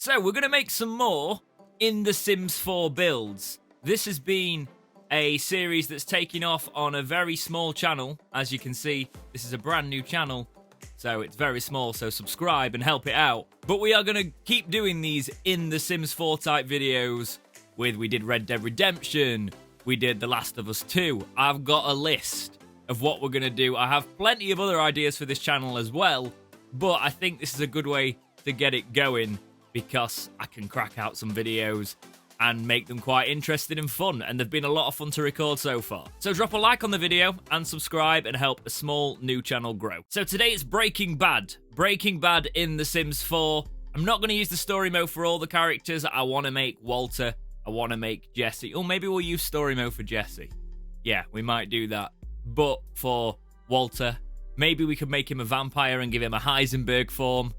So we're going to make some more in The Sims 4 builds. This has been a series that's taken off on a very small channel. As you can see, this is a brand new channel, so it's very small, so subscribe and help it out. But we are going to keep doing these in The Sims 4 type videos. We did Red Dead Redemption, we did The Last of Us 2. I've got a list of what we're going to do. I have plenty of other ideas for this channel as well, but I think this is a good way to get it going because I can crack out some videos and make them quite interesting and fun, and they've been a lot of fun to record so far. So drop a like on the video and subscribe and help a small new channel grow. So today it's Breaking Bad. Breaking Bad in The Sims 4. I'm not going to use the story mode for all the characters. I want to make Walter. I want to make Jesse. Or maybe we'll use story mode for Jesse. Yeah, we might do that. But for Walter, maybe we could make him a vampire and give him a Heisenberg form.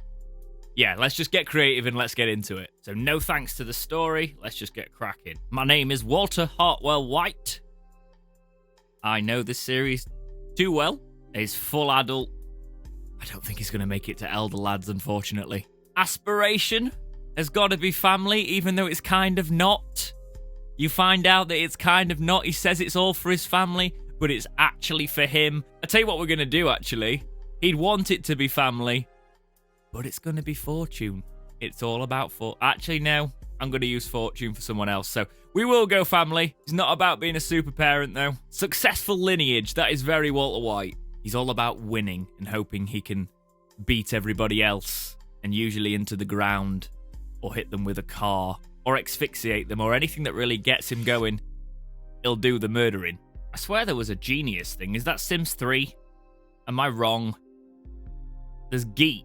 Yeah, let's just get creative and let's get into it. So no thanks to the story. Let's just get cracking. My name is Walter Hartwell White. I know this series too well. He's full adult. I don't think he's going to make it to Elder Lads, unfortunately. Aspiration has got to be family, even though it's kind of not. You find out that it's kind of not. He says it's all for his family, but it's actually for him. I'll tell you what we're going to do, actually. He'd want it to be family, but it's going to be fortune. It's all about Actually, no. I'm going to use fortune for someone else. So we will go family. It's not about being a super parent, though. Successful lineage. That is very Walter White. He's all about winning and hoping he can beat everybody else and usually into the ground or hit them with a car or asphyxiate them or anything that really gets him going. He'll do the murdering. I swear there was a genius thing. Is that Sims 3? Am I wrong? There's geek.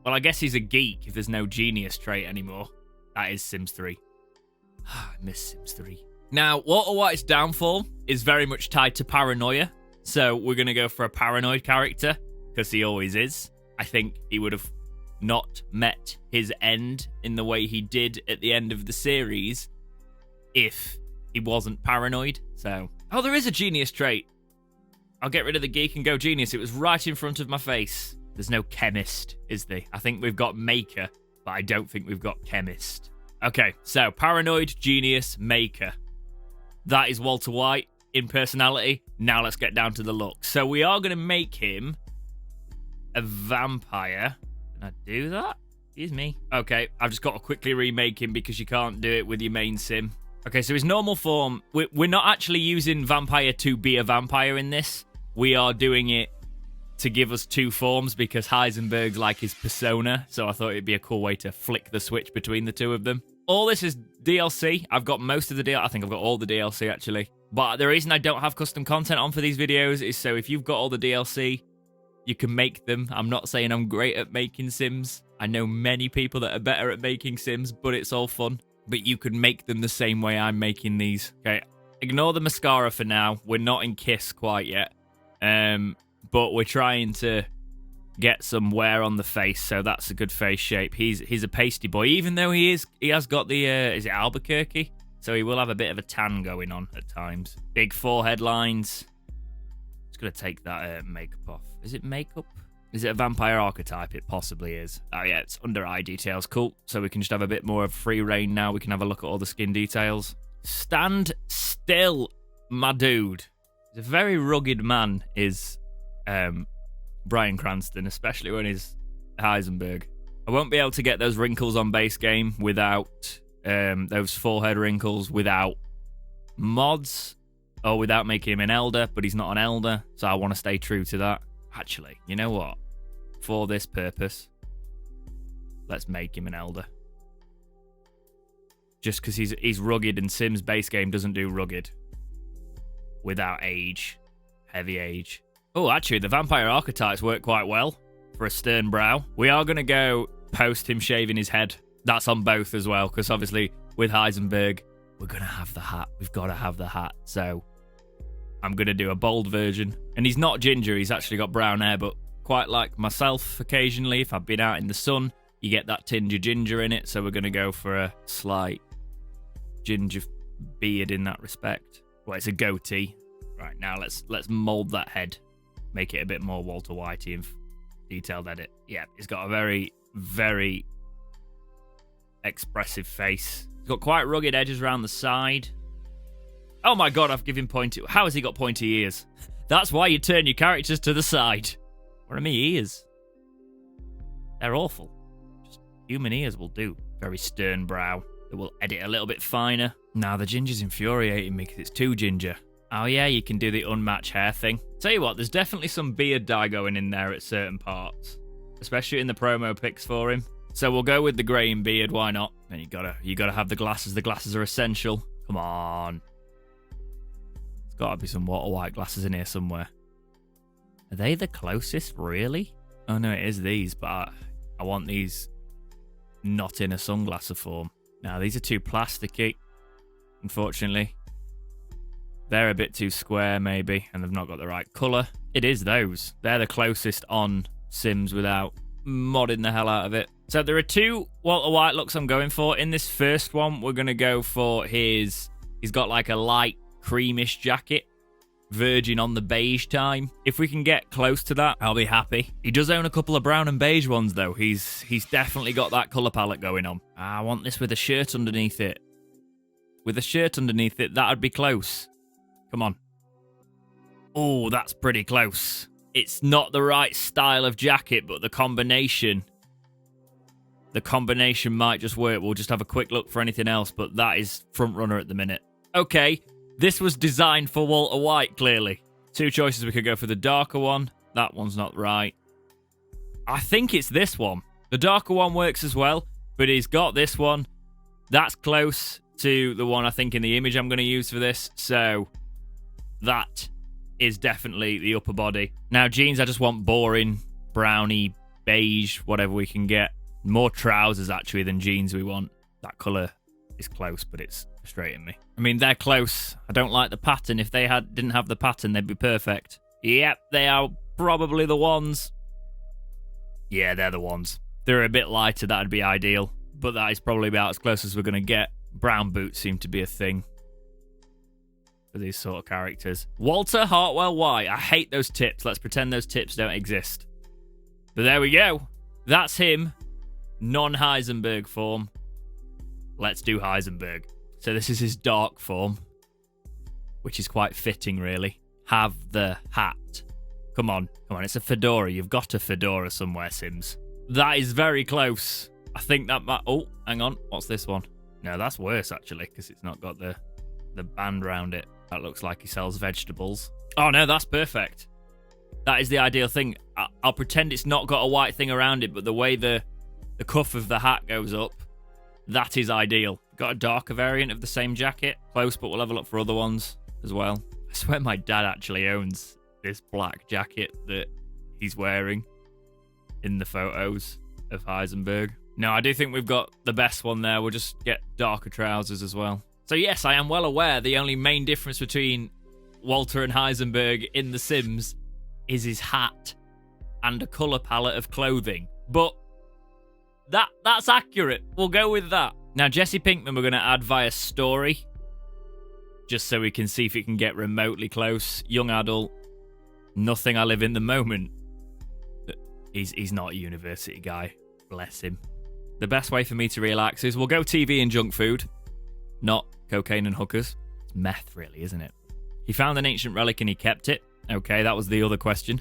Well, I guess he's a geek if there's no genius trait anymore. That is Sims 3. I miss Sims 3. Now, Walter White's downfall is very much tied to paranoia. So we're going to go for a paranoid character, because he always is. I think he would have not met his end in the way he did at the end of the series if he wasn't paranoid. So, oh, there is a genius trait. I'll get rid of the geek and go genius. It was right in front of my face. There's no chemist, is there? I think we've got maker, but I don't think we've got chemist. Okay, so paranoid, genius, maker. That is Walter White in personality. Now let's get down to the look. So we are going to make him a vampire. Can I do that? Excuse me. Okay, I've just got to quickly remake him because you can't do it with your main sim. Okay, so his normal form, we're not actually using vampire to be a vampire in this. We are doing it to give us two forms because Heisenberg's like his persona, so I thought it'd be a cool way to flick the switch between the two of them. All this is DLC. I've got most of the DLC. I think I've got all the DLC, actually. But the reason I don't have custom content on for these videos is so if you've got all the DLC, you can make them. I'm not saying I'm great at making Sims. I know many people that are better at making Sims, but it's all fun. But you can make them the same way I'm making these. Okay, ignore the mascara for now. We're not in Kiss quite yet. But we're trying to get some wear on the face, so that's a good face shape. He's a pasty boy, even though he has got the is it Albuquerque? So he will have a bit of a tan going on at times. Big forehead lines. Just gonna take that makeup off. Is it makeup? Is it a vampire archetype? It possibly is. Oh yeah, it's under eye details. Cool. So we can just have a bit more of free reign now. We can have a look at all the skin details. Stand still, my dude. He's a very rugged man, is Bryan Cranston, especially when he's Heisenberg. I won't be able to get those wrinkles on base game without those forehead wrinkles, without mods, or without making him an elder, but he's not an elder, so I want to stay true to that. Actually, you know what? For this purpose, let's make him an elder. Just because he's rugged and Sims base game doesn't do rugged. Without age. Heavy age. Oh, actually, the vampire archetypes work quite well for a stern brow. We are going to go post him shaving his head. That's on both as well, because obviously with Heisenberg, we're going to have the hat. We've got to have the hat. So I'm going to do a bold version. And he's not ginger. He's actually got brown hair, but quite like myself occasionally, if I've been out in the sun, you get that tinge of ginger in it. So we're going to go for a slight ginger beard in that respect. Well, it's a goatee. Right, now let's mold that head. Make it a bit more Walter Whitey and detailed edit. Yeah, it's got a very, very expressive face. He's got quite rugged edges around the side. Oh my god, I've given pointy... How has he got pointy ears? That's why you turn your characters to the side. What are my ears? They're awful. Just human ears will do. Very stern brow. That will edit a little bit finer. Nah, the ginger's infuriating me because it's too ginger. Oh yeah, you can do the unmatched hair thing. Tell you what, there's definitely some beard dye going in there at certain parts. Especially in the promo pics for him. So we'll go with the greying beard, why not? And you gotta have the glasses. The glasses are essential. Come on. There's gotta be some water white glasses in here somewhere. Are they the closest, really? Oh no, it is these, but I want these not in a sunglasser form. Now, these are too plasticky, unfortunately. They're a bit too square, maybe, and they've not got the right colour. It is those. They're the closest on Sims without modding the hell out of it. So there are two Walter White looks I'm going for. In this first one, we're going to go for his... He's got like a light creamish jacket, verging on the beige time. If we can get close to that, I'll be happy. He does own a couple of brown and beige ones, though. He's definitely got that colour palette going on. I want this with a shirt underneath it. With a shirt underneath it, that'd be close. Come on. Oh, that's pretty close. It's not the right style of jacket, but the combination might just work. We'll just have a quick look for anything else, but that is front runner at the minute. Okay, this was designed for Walter White, clearly. Two choices. We could go for the darker one. That one's not right. I think it's this one. The darker one works as well, but he's got this one. That's close to the one I think in the image I'm going to use for this, so that is definitely the upper body. Now, jeans, I just want boring, browny, beige, whatever we can get. More trousers, actually, than jeans we want. That colour is close, but it's frustrating me. I mean, they're close. I don't like the pattern. If they didn't have the pattern, they'd be perfect. Yep, they are probably the ones. Yeah, they're the ones. They're a bit lighter, that'd be ideal. But that is probably about as close as we're going to get. Brown boots seem to be a thing for these sort of characters. Walter Hartwell White. I hate those tips. Let's pretend those tips don't exist. But there we go. That's him. Non-Heisenberg form. Let's do Heisenberg. So this is his dark form, which is quite fitting, really. Have the hat. Come on. Come on, it's a fedora. You've got a fedora somewhere, Sims. That is very close. I think that might... Oh, hang on. What's this one? No, that's worse, actually, because it's not got the band round it. That looks like he sells vegetables. Oh, no, that's perfect. That is the ideal thing. I'll pretend it's not got a white thing around it, but the way the cuff of the hat goes up, that is ideal. Got a darker variant of the same jacket. Close, but we'll have a look for other ones as well. I swear my dad actually owns this black jacket that he's wearing in the photos of Heisenberg. No, I do think we've got the best one there. We'll just get darker trousers as well. So yes, I am well aware the only main difference between Walter and Heisenberg in The Sims is his hat and a colour palette of clothing. But that's accurate. We'll go with that. Now, Jesse Pinkman we're going to add via story, just so we can see if it can get remotely close. Young adult, nothing I live in the moment. He's not a university guy. Bless him. The best way for me to relax is we'll go TV and junk food, not cocaine and hookers. It's meth, really, isn't it? He found an ancient relic and he kept it. Okay, that was the other question.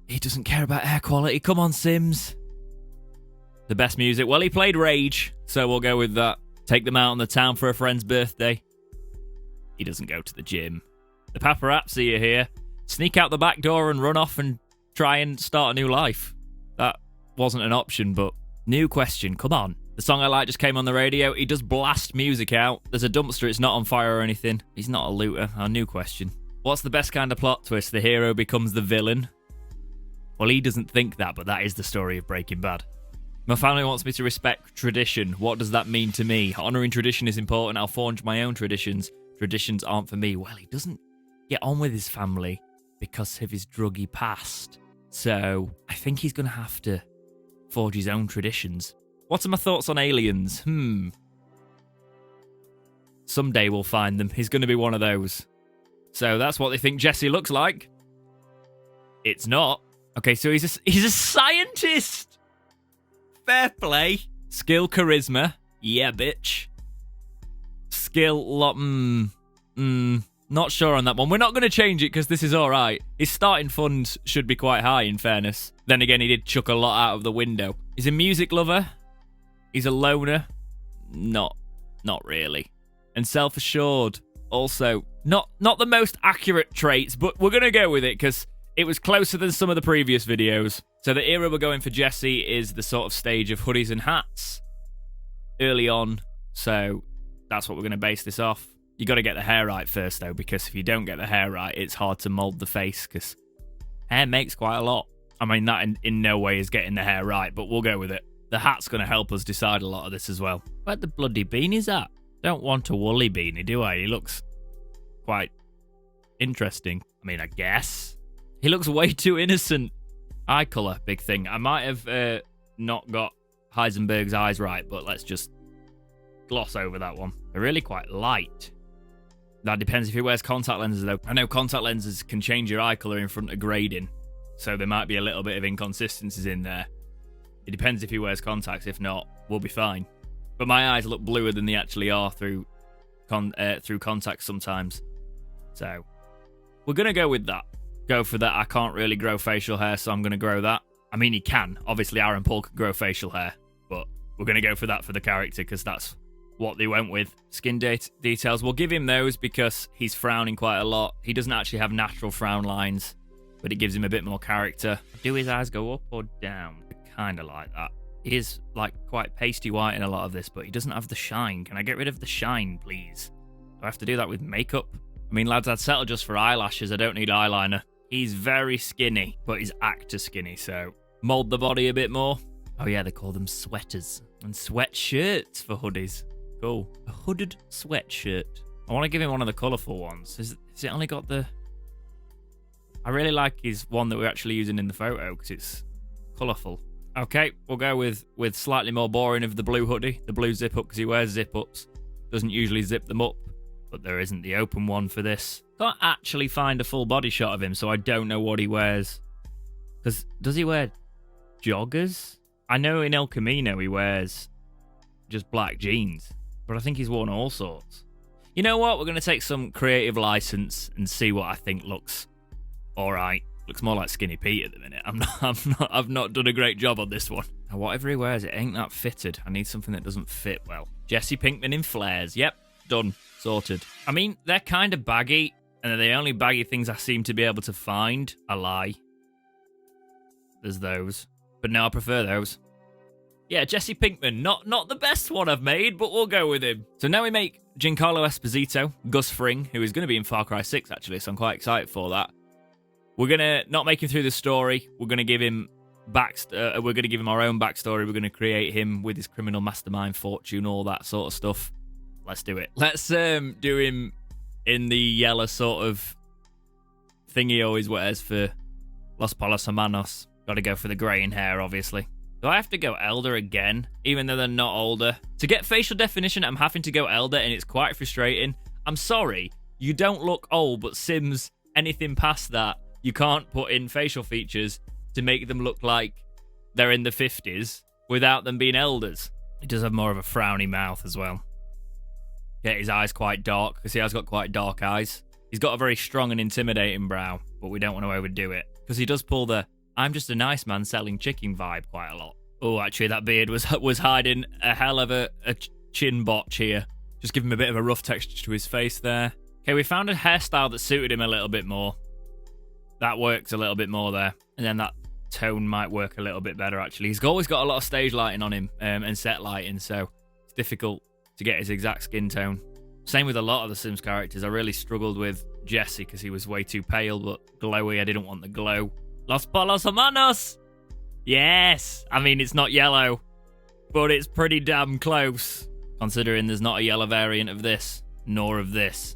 He doesn't care about air quality. Come on, Sims. The best music. Well, he played Rage, so we'll go with that. Take them out on the town for a friend's birthday. He doesn't go to the gym. The paparazzi are here. Sneak out the back door and run off and try and start a new life. That wasn't an option, but new question. Come on. The song I like just came on the radio. He does blast music out. There's a dumpster. It's not on fire or anything. He's not a looter. Our new question. What's the best kind of plot twist? The hero becomes the villain? Well, he doesn't think that, but that is the story of Breaking Bad. My family wants me to respect tradition. What does that mean to me? Honouring tradition is important. I'll forge my own traditions. Traditions aren't for me. Well, he doesn't get on with his family because of his druggy past. So I think he's going to have to forge his own traditions. What are my thoughts on aliens? Someday we'll find them. He's going to be one of those. So that's what they think Jesse looks like. It's not. Okay, so he's a scientist. Fair play. Skill, charisma. Yeah, bitch. Skill, not sure on that one. We're not going to change it because this is all right. His starting funds should be quite high, in fairness. Then again, he did chuck a lot out of the window. He's a music lover. He's a loner. Not really. And self-assured. Also, not the most accurate traits, but we're going to go with it because it was closer than some of the previous videos. So the era we're going for Jesse is the sort of stage of hoodies and hats early on. So that's what we're going to base this off. You got to get the hair right first, though, because if you don't get the hair right, it's hard to mold the face because hair makes quite a lot. I mean, that in no way is getting the hair right, but we'll go with it. The hat's going to help us decide a lot of this as well. Where the bloody beanie's at? Don't want a woolly beanie, do I? He looks quite interesting. I mean, I guess. He looks way too innocent. Eye colour, big thing. I might have not got Heisenberg's eyes right, but let's just gloss over that one. They're really quite light. That depends if he wears contact lenses, though. I know contact lenses can change your eye colour in front of grading, so there might be a little bit of inconsistencies in there. It depends if he wears contacts. If not, we'll be fine. But my eyes look bluer than they actually are through contacts sometimes. So we're going to go with that. Go for that. I can't really grow facial hair, so I'm going to grow that. I mean, he can. Obviously, Aaron Paul can grow facial hair, but we're going to go for that for the character because that's what they went with. Skin details. We'll give him those because he's frowning quite a lot. He doesn't actually have natural frown lines, but it gives him a bit more character. Do his eyes go up or down? Kind of like that. He is like quite pasty white in a lot of this, but he doesn't have the shine. Can I get rid of the shine, please? Do I have to do that with makeup? I mean, lads, I'd settle just for eyelashes. I don't need eyeliner. He's very skinny, but he's actor skinny, so mold the body a bit more. Oh yeah, they call them sweaters and sweatshirts for hoodies. Cool. A hooded sweatshirt. I want to give him one of the colourful ones. Has it only got the... I really like his one that we're actually using in the photo because it's colourful. Okay, we'll go with slightly more boring of the blue hoodie. The blue zip-up because he wears zip-ups. Doesn't usually zip them up, but there isn't the open one for this. Can't actually find a full body shot of him, so I don't know what he wears. Because does he wear joggers? I know in El Camino he wears just black jeans, but I think he's worn all sorts. You know what? We're going to take some creative license and see what I think looks all right. Looks more like Skinny Pete at the minute. I've not done a great job on this one. Now, whatever he wears, it ain't that fitted. I need something that doesn't fit well. Jesse Pinkman in flares. Yep, done. Sorted. I mean, they're kind of baggy, and they're the only baggy things I seem to be able to find. A lie. There's those. But no, I prefer those. Yeah, Jesse Pinkman. Not the best one I've made, but we'll go with him. So now we make Giancarlo Esposito, Gus Fring, who is going to be in Far Cry 6, actually, so I'm quite excited for that. We're going to not make him through the story. We're going to give him we're going to give him our own backstory. We're going to create him with his criminal mastermind fortune, all that sort of stuff. Let's do it. Let's do him in the yellow sort of thing he always wears for Los Palos Hermanos. Got to go for the grey in hair, obviously. Do I have to go elder again, even though they're not older? To get facial definition, I'm having to go elder, and it's quite frustrating. I'm sorry, you don't look old, but Sims, anything past that, you can't put in facial features to make them look like they're in the 50s without them being elders. He does have more of a frowny mouth as well. Yeah, his eyes quite dark, because he has got quite dark eyes. He's got a very strong and intimidating brow, but we don't want to overdo it. Because he does pull the, I'm just a nice man selling chicken vibe quite a lot. Oh, actually, that beard was hiding a hell of a chin botch here. Just give him a bit of a rough texture to his face there. Okay, we found a hairstyle that suited him a little bit more. That works a little bit more there. And then that tone might work a little bit better, actually. He's always got a lot of stage lighting on him and set lighting, so it's difficult to get his exact skin tone. Same with a lot of the Sims characters. I really struggled with Jesse because he was way too pale, but glowy. I didn't want the glow. Los Palos Hermanos! Yes! I mean, it's not yellow, but it's pretty damn close, considering there's not a yellow variant of this, nor of this.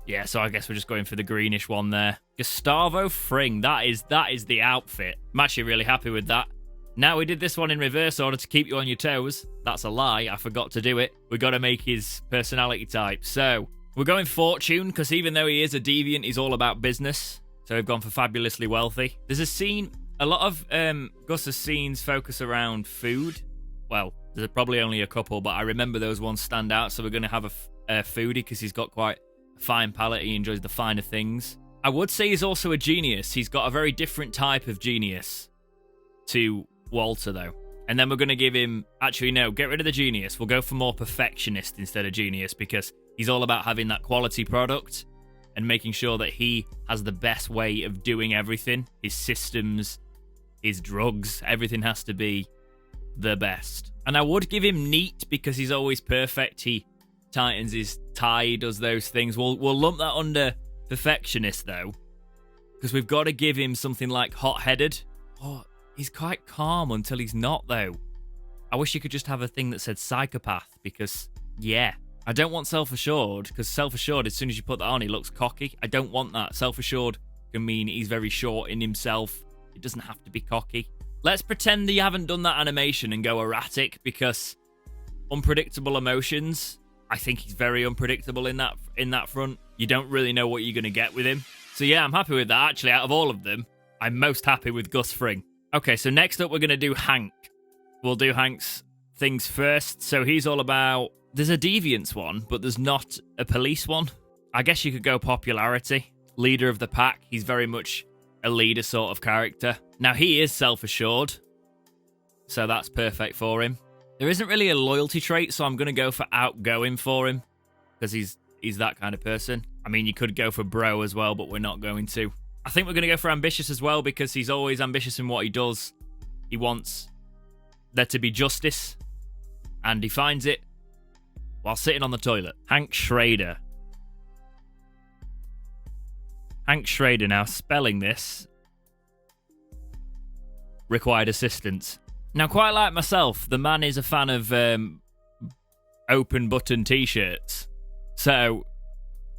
Yeah, so I guess we're just going for the greenish one there. Gustavo Fring, that is the outfit. I'm actually really happy with that. Now, we did this one in reverse order to keep you on your toes. That's a lie, I forgot to do it. We got to make his personality type. So, we're going fortune, because even though he is a deviant, he's all about business. So we've gone for fabulously wealthy. There's a scene, a lot of Gus's scenes focus around food. well, there's probably only a couple, but I remember those ones stand out. So we're going to have a foodie because he's got quite a fine palate. He enjoys the finer things. I would say he's also a genius. He's got a very different type of genius to Walter, though. And then we're going to give him... Actually, no, get rid of the genius. We'll go for more perfectionist instead of genius because he's all about having that quality product and making sure that he has the best way of doing everything. His systems, his drugs, everything has to be the best. And I would give him neat because he's always perfect. He tightens his tie, does those things. We'll lump that under perfectionist, though, because we've got to give him something like hot-headed. Oh, he's quite calm until he's not, though. I wish you could just have a thing that said psychopath because, yeah. I don't want self-assured, because self-assured, as soon as you put that on, he looks cocky. I don't want that. Self-assured can mean he's very short in himself. It doesn't have to be cocky. Let's pretend that you haven't done that animation and go erratic, because unpredictable emotions, I think he's very unpredictable in that front. You don't really know what you're going to get with him. So yeah, I'm happy with that. Actually, out of all of them, I'm most happy with Gus Fring. Okay, so next up, we're going to do Hank. We'll do Hank's things first. So he's all about... There's a deviance one, but there's not a police one. I guess you could go popularity. Leader of the pack. He's very much a leader sort of character. Now, he is self-assured, so that's perfect for him. There isn't really a loyalty trait, so I'm going to go for outgoing for him, because he's that kind of person. I mean, you could go for bro as well, but we're not going to. I think we're going to go for ambitious as well, because he's always ambitious in what he does. He wants there to be justice, and he finds it while sitting on the toilet. Hank Schrader. Hank Schrader. Now, spelling this required assistance. Now, quite like myself, the man is a fan of open button t-shirts. So,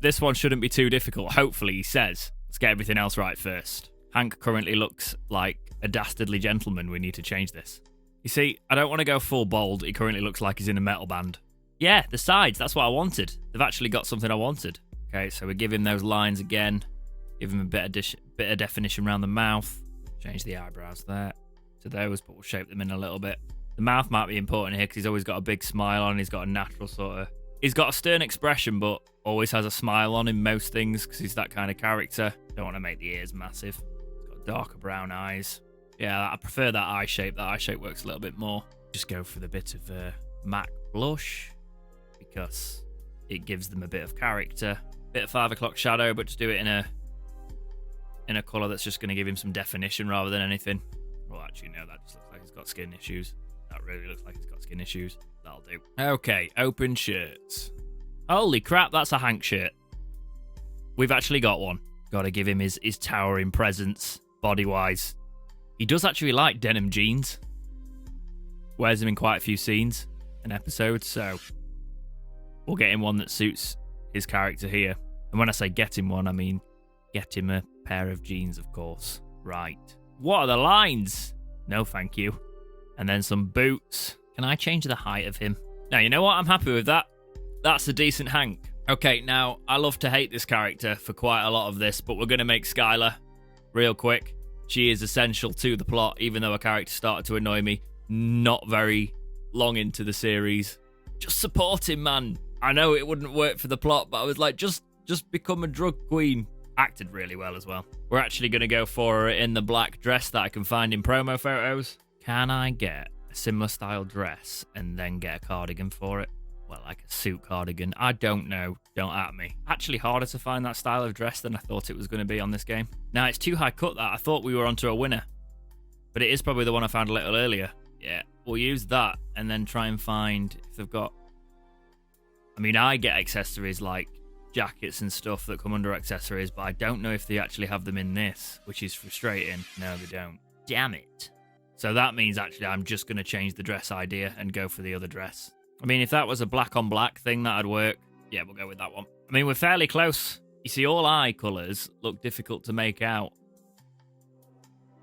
this one shouldn't be too difficult, hopefully, he says. Let's get everything else right first. Hank currently looks like a dastardly gentleman. We need to change this. You see, I don't want to go full bold. He currently looks like he's in a metal band. Yeah, the sides, that's what I wanted. They've actually got something I wanted. Okay, so we give him those lines again. Give him a bit of definition around the mouth. Change the eyebrows there to those, but we'll shape them in a little bit. The mouth might be important here because he's always got a big smile on. He's got a natural sort of... He's got a stern expression, but always has a smile on in most things because he's that kind of character. Don't want to make the ears massive. He's got darker brown eyes. Yeah, I prefer that eye shape. That eye shape works a little bit more. Just go for the bit of matte blush, because it gives them a bit of character. Bit of 5 o'clock shadow, but just do it in a colour that's just going to give him some definition rather than anything. Well, actually, no, that just looks like he's got skin issues. That really looks like he's got skin issues. That'll do. Okay, open shirts. Holy crap, that's a Hank shirt. We've actually got one. Got to give him his towering presence, body-wise. He does actually like denim jeans. Wears them in quite a few scenes and episodes, so... We'll get him one that suits his character here. And when I say get him one, I mean get him a pair of jeans, of course. Right. What are the lines? No, thank you. And then some boots. Can I change the height of him? Now, you know what? I'm happy with that. That's a decent Hank. Okay, now, I love to hate this character for quite a lot of this, but we're going to make Skyler real quick. She is essential to the plot, even though her character started to annoy me not very long into the series. Just support him, man. I know it wouldn't work for the plot, but I was like, just become a drug queen. Acted really well as well. We're actually going to go for her in the black dress that I can find in promo photos. Can I get a similar style dress and then get a cardigan for it? Well, like a suit cardigan. I don't know. Don't at me. Actually harder to find that style of dress than I thought it was going to be on this game. Now, it's too high cut that. I thought we were onto a winner. But it is probably the one I found a little earlier. Yeah, we'll use that and then try and find if they've got... I mean, I get accessories like jackets and stuff that come under accessories, but I don't know if they actually have them in this, which is frustrating. No, they don't. Damn it. So that means actually I'm just going to change the dress idea and go for the other dress. I mean, if that was a black on black thing, that'd work. Yeah, we'll go with that one. I mean, we're fairly close. You see, all eye colours look difficult to make out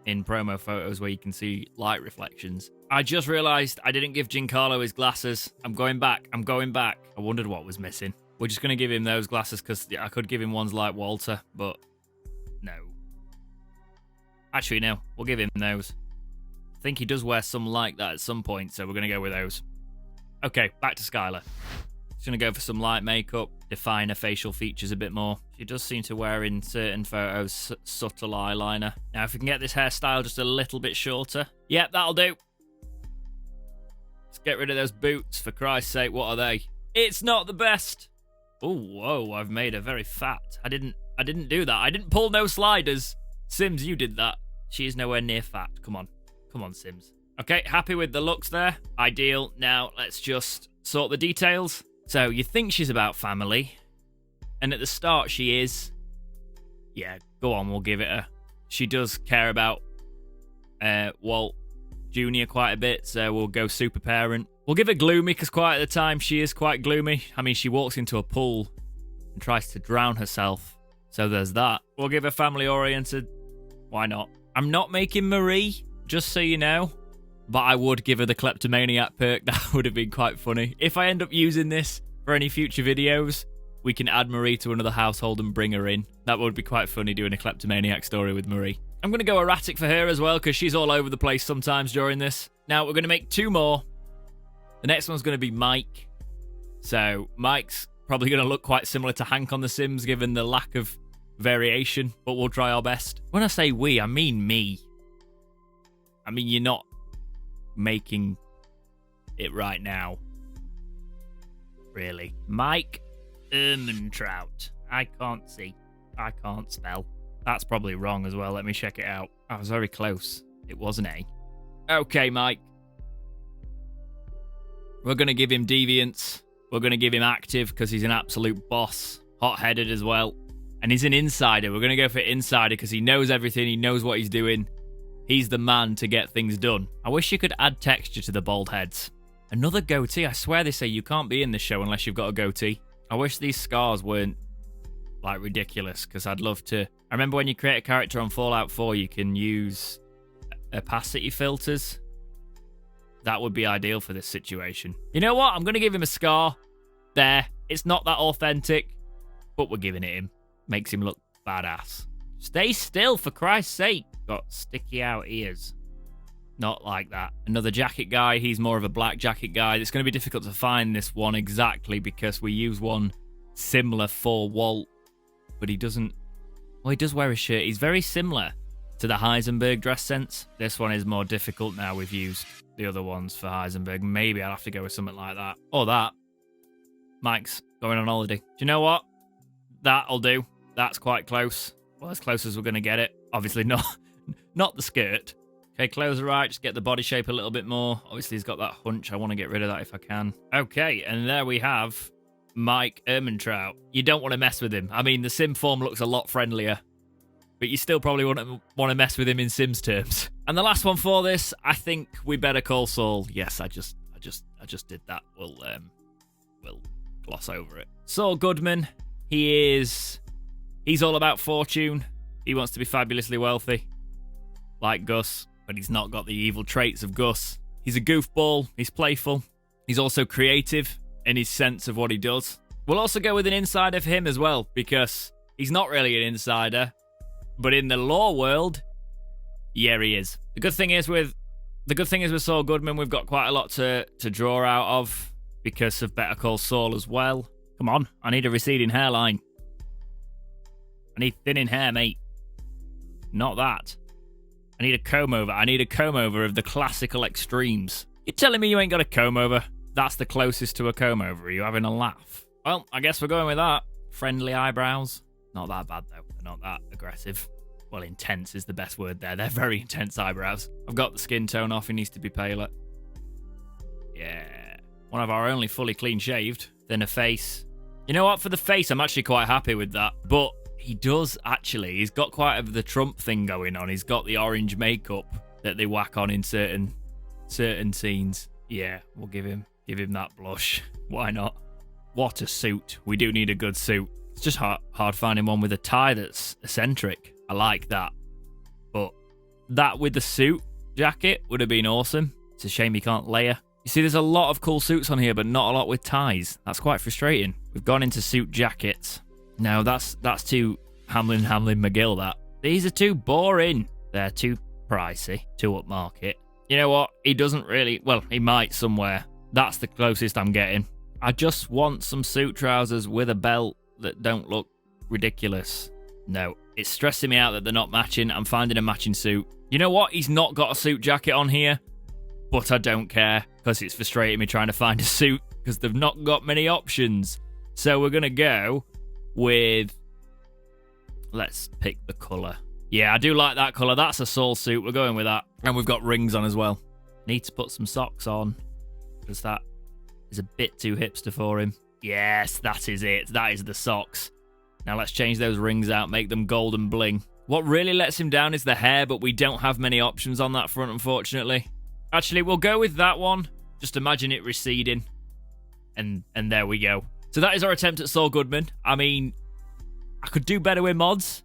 in promo photos where you can see light reflections. I just realised I didn't give Giancarlo his glasses. I'm going back. I wondered what was missing. We're just going to give him those glasses because I could give him ones like Walter, but no. Actually, no. We'll give him those. I think he does wear some like that at some point, so we're going to go with those. Okay, back to Skyler. She's going to go for some light makeup, define her facial features a bit more. She does seem to wear in certain photos subtle eyeliner. Now, if we can get this hairstyle just a little bit shorter. Yep, that'll do. Let's get rid of those boots, for Christ's sake. What are they? It's not the best. Oh, whoa, I've made her very fat. I didn't do that. I didn't pull no sliders. Sims, you did that. She is nowhere near fat. Come on. Come on, Sims. Okay, happy with the looks there. Ideal. Now, let's just sort the details. So, you think she's about family. And at the start, she is. Yeah, go on, we'll give it her. She does care about Walt Jr. quite a bit, so we'll go super parent. We'll give her gloomy, because quite at the time, she is quite gloomy. I mean, she walks into a pool and tries to drown herself. So there's that. We'll give her family-oriented. Why not? I'm not making Marie, just so you know. But I would give her the kleptomaniac perk. That would have been quite funny. If I end up using this for any future videos, we can add Marie to another household and bring her in. That would be quite funny, doing a kleptomaniac story with Marie. I'm going to go erratic for her as well, because she's all over the place sometimes during this. Now, we're going to make 2 more. The next one's going to be Mike. So, Mike's probably going to look quite similar to Hank on The Sims, given the lack of variation, but we'll try our best. When I say we, I mean me. I mean, you're not making it right now. Really. Mike Ehrmantraut. I can't see. I can't spell. That's probably wrong as well. Let me check it out. I was very close. It was an A. Okay, Mike. We're going to give him deviance. We're going to give him active because he's an absolute boss. Hot-headed as well. And he's an insider. We're going to go for insider because he knows everything. He knows what he's doing. He's the man to get things done. I wish you could add texture to the bald heads. Another goatee. I swear they say you can't be in this show unless you've got a goatee. I wish these scars weren't, like, ridiculous, because I'd love to. I remember when you create a character on Fallout 4, you can use opacity filters. That would be ideal for this situation. You know what? I'm going to give him a scar. There. It's not that authentic, but we're giving it him. Makes him look badass. Stay still, for Christ's sake. Got sticky out ears. Not like that. Another jacket guy. He's more of a black jacket guy. It's going to be difficult to find this one exactly because we use one similar for Walt, but he doesn't. Well, he does wear a shirt. He's very similar to the Heisenberg dress sense. This one is more difficult now. We've used the other ones for Heisenberg. Maybe I'll have to go with something like that. Or that. Mike's going on holiday. Do you know what? That'll do. That's quite close. Well, as close as we're going to get it. Obviously not the skirt. Okay, clothes are right. Just get the body shape a little bit more. Obviously, he's got that hunch. I want to get rid of that if I can. Okay, and there we have Mike Ehrmantraut. You don't want to mess with him. I mean, the Sim form looks a lot friendlier, but you still probably want to mess with him in Sims terms. And the last one for this, I think we better call Saul. Yes, I just did that. We'll gloss over it. Saul Goodman. He's all about fortune. He wants to be fabulously wealthy, like Gus, but he's not got the evil traits of Gus. He's a goofball. He's playful. He's also creative in his sense of what he does. We'll also go with an insider for him as well, because he's not really an insider, but in the law world, yeah, he is. The good thing is with Saul Goodman, we've got quite a lot to draw out of because of Better Call Saul as well. Come on, I need a receding hairline. I need thinning hair, mate. Not that. I need a comb over. I need a comb over of the classical extremes. You're telling me you ain't got a comb over? That's the closest to a comb over. Are you having a laugh? Well, I guess we're going with that. Friendly eyebrows. Not that bad, though. They're not that aggressive. Well, intense is the best word there. They're very intense eyebrows. I've got the skin tone off. He needs to be paler. Yeah. One of our only fully clean shaved. Then a face. You know what? For the face, I'm actually quite happy with that. But he does actually. He's got quite the Trump thing going on. He's got the orange makeup that they whack on in certain scenes. Yeah, we'll give him that blush. Why not? What a suit. We do need a good suit. It's just hard finding one with a tie that's eccentric. I like that. But that with the suit jacket would have been awesome. It's a shame you can't layer. You see, there's a lot of cool suits on here, but not a lot with ties. That's quite frustrating. We've gone into suit jackets. No, that's too Hamlin McGill, that. These are too boring. They're too pricey, too upmarket. You know what? He doesn't really... Well, he might somewhere. That's the closest I'm getting. I just want some suit trousers with a belt that don't look ridiculous. No, it's stressing me out that they're not matching. I'm finding a matching suit. You know what? He's not got a suit jacket on here, but I don't care because it's frustrating me trying to find a suit because they've not got many options. So we're going to go with... Let's pick the colour. Yeah, I do like that colour. That's a Saul suit. We're going with that. And we've got rings on as well. Need to put some socks on because that is a bit too hipster for him. Yes, that is it. That is the socks. Now let's change those rings out, make them gold and bling. What really lets him down is the hair, but we don't have many options on that front, unfortunately. Actually, we'll go with that one. Just imagine it receding. And there we go. So that is our attempt at Saul Goodman. I mean, I could do better with mods,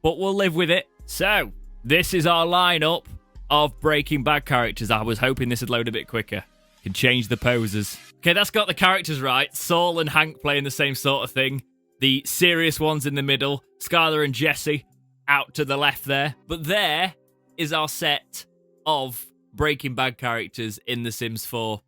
but we'll live with it. So, this is our lineup of Breaking Bad characters. I was hoping this would load a bit quicker. Can change the poses. Okay, that's got the characters right. Saul and Hank playing the same sort of thing. The serious ones in the middle. Skyler and Jesse out to the left there. But there is our set of Breaking Bad characters in The Sims 4.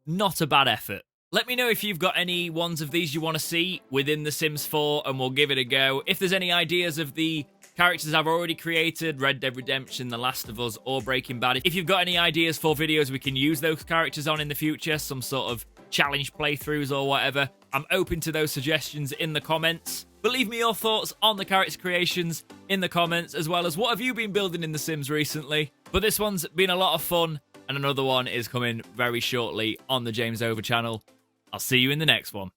Not a bad effort. Let me know if you've got any ones of these you want to see within The Sims 4 and we'll give it a go. If there's any ideas of the characters I've already created, Red Dead Redemption, The Last of Us, or Breaking Bad. If you've got any ideas for videos we can use those characters on in the future, some sort of challenge playthroughs or whatever, I'm open to those suggestions in the comments. But leave me your thoughts on the character creations in the comments, as well as what have you been building in The Sims recently. But this one's been a lot of fun, and another one is coming very shortly on the jamesover channel. I'll see you in the next one.